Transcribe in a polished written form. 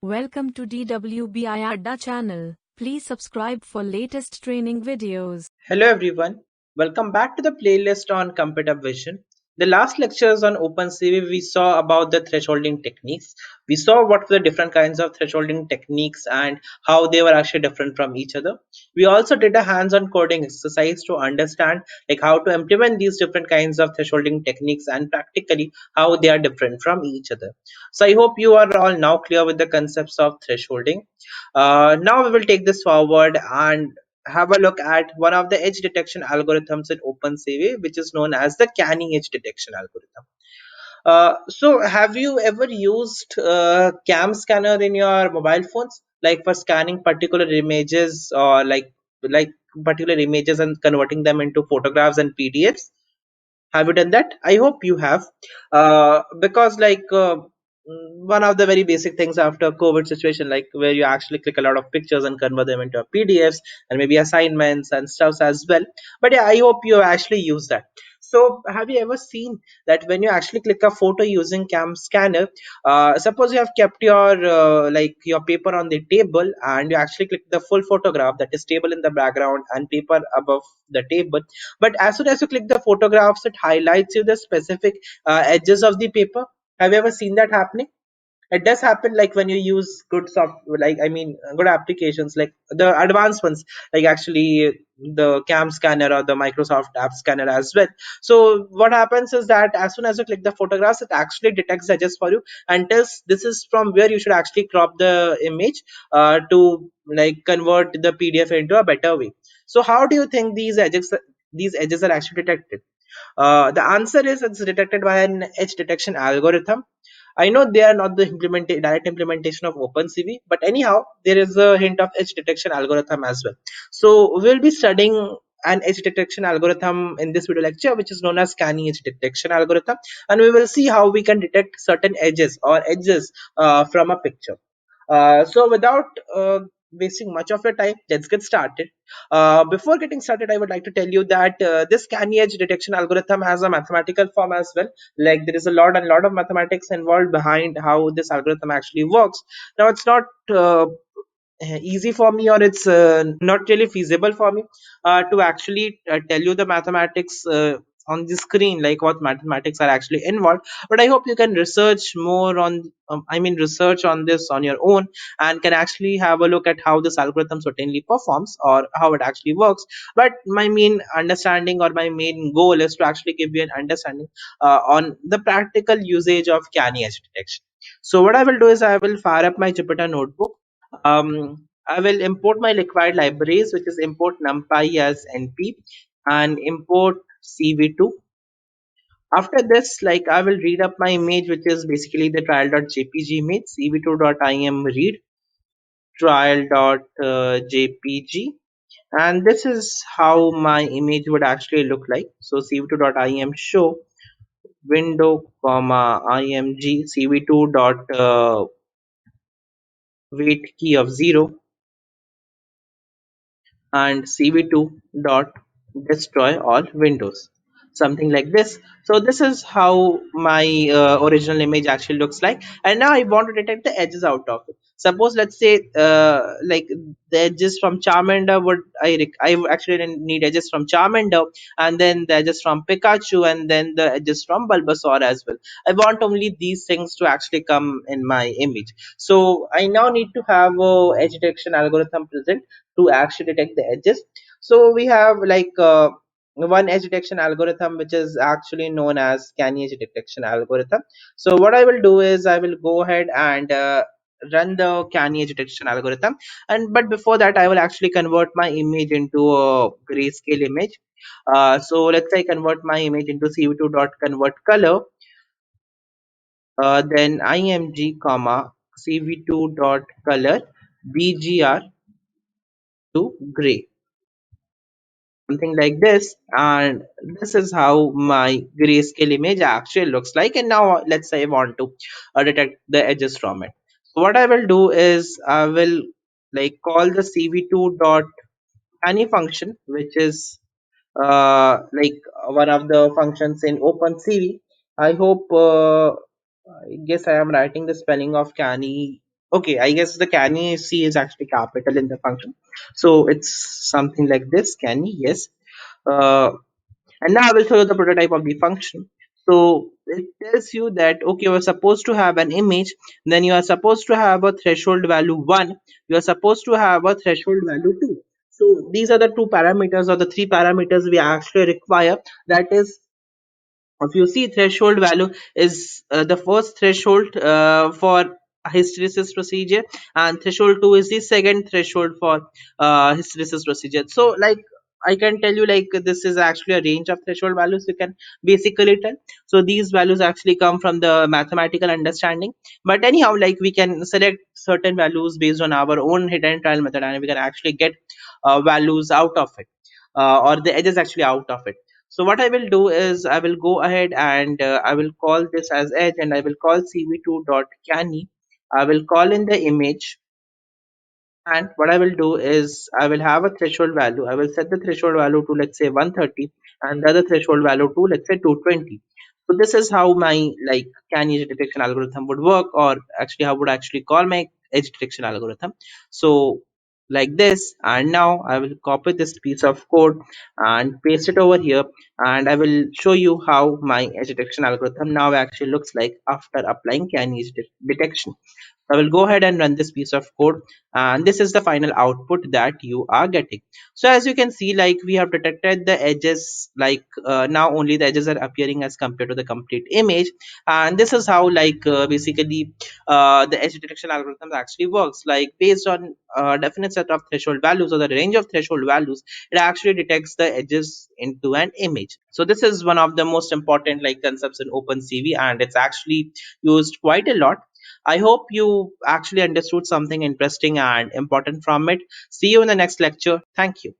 Welcome to DWBI Adda channel. Please subscribe for latest training videos. Hello everyone, welcome back to the playlist on computer vision. The last lectures on OpenCV we saw about the thresholding techniques. We saw what were the different kinds of thresholding techniques and how they were actually different from each other. We also did a hands-on coding exercise to understand like how to implement these different kinds of thresholding techniques and practically how they are different from each other. So I hope you are all now clear with the concepts of thresholding. Now we will take this forward and have a look at one of the edge detection algorithms in OpenCV, which is known as the canny edge detection algorithm. So, have you ever used cam scanner in your mobile phones, like for scanning particular images or like particular images and converting them into photographs and PDFs? Have you done that? I hope you have, because one of the very basic things after COVID situation, like where you actually click a lot of pictures and convert them into PDFs and maybe assignments and stuff as well. But yeah, I hope you actually use that. So have you ever seen that when you actually click a photo using cam scanner, suppose you have kept your your paper on the table and you actually click the full photograph, that is table in the background and paper above the table, but as soon as you click the photographs it highlights you the specific edges of the paper. Have you ever seen that happening? It does happen like when you use good good applications like the advanced ones, like actually the cam scanner or the Microsoft app scanner as well. So what happens is that as soon as you click the photographs it actually detects edges for you and tells this is from where you should actually crop the image to like convert the PDF into a better way. So how do you think these edges are actually detected? The answer is it's detected by an edge detection algorithm. I know they are not the direct implementation of OpenCV, but anyhow, there is a hint of edge detection algorithm as well. So we'll be studying an edge detection algorithm in this video lecture, which is known as scanning edge detection algorithm, and we will see how we can detect certain edges or edges from a picture. So without wasting much of your time, let's get started. Before getting started, I would like to tell you that this canny edge detection algorithm has a mathematical form as well. Like there is a lot of mathematics involved behind how this algorithm actually works. Now it's not easy for me, or it's not really feasible for me to actually tell you the mathematics on the screen, like what mathematics are actually involved. But I hope you can research more on research on this on your own, and can actually have a look at how this algorithm certainly performs or how it actually works. But my main understanding or my main goal is to actually give you an understanding on the practical usage of canny edge detection. So what I will do is I will fire up my Jupyter notebook. I will import my required libraries, which is import numpy as np and import cv2. After this, like I will read up my image, which is basically the trial.jpg image, cv2.im read trial.jpg, and this is how my image would actually look like. So cv2.im show window comma img cv2 dot wait key of 0 and cv2 dot destroy all windows, something like this. So this is how my original image actually looks like, and now I want to detect the edges out of it. Suppose let's say like the edges from Charmander would I would actually need edges from Charmander, and then the edges from Pikachu, and then the edges from Bulbasaur as well. I want only these things to actually come in my image. So I now need to have a edge detection algorithm present to actually detect the edges. So we have one edge detection algorithm which is actually known as canny edge detection algorithm. So what I will do is I will go ahead and run the canny edge detection algorithm, and but before that I will actually convert my image into a grayscale image. So let's say I convert my image into cv2 dot convert color, then img comma cv2 dot color bgr to gray, something like this. And this is how my grayscale image actually looks like. And now let's say I want to detect the edges from it. So what I will do is I will like call the cv2 dot any function, which is one of the functions in OpenCV. I hope I guess I am writing the spelling of canny Okay, I guess the Canny C is actually capital in the function. So it's something like this, Canny, yes. Uh, and now I will show you the prototype of the function. So it tells you that okay, you are supposed to have an image, then you are supposed to have a threshold value 1, you are supposed to have a threshold value 2. So these are the two parameters or the three parameters we actually require. That is, if you see, threshold value is the first threshold for hysteresis procedure, and threshold 2 is the second threshold for hysteresis procedure. So like I can tell you, like, this is actually a range of threshold values you can basically tell. So these values actually come from the mathematical understanding, but anyhow, like, we can select certain values based on our own hidden trial method, and we can actually get values out of it, or the edges actually out of it. So what I will do is I will go ahead and I will call this as edge, and I will call cv2.canny. I will call in the image, and what I will do is I will have a threshold value. I will set the threshold value to, let's say, 130, and the other threshold value to, let's say, 220. So this is how my, like, can edge detection algorithm would work, or actually how would I actually call my edge detection algorithm. So like this, and now I will copy this piece of code and paste it over here, and I will show you how my edge detection algorithm now actually looks like after applying can edge detection. I will go ahead and run this piece of code, and this is the final output that you are getting. So as you can see, like, we have detected the edges, like, now only the edges are appearing as compared to the complete image. And this is how, like, basically the edge detection algorithm actually works. Like, based on a definite set of threshold values or the range of threshold values, it actually detects the edges into an image. So this is one of the most important, like, concepts in OpenCV, and it's actually used quite a lot. I hope you actually understood something interesting and important from it. See you in the next lecture. Thank you.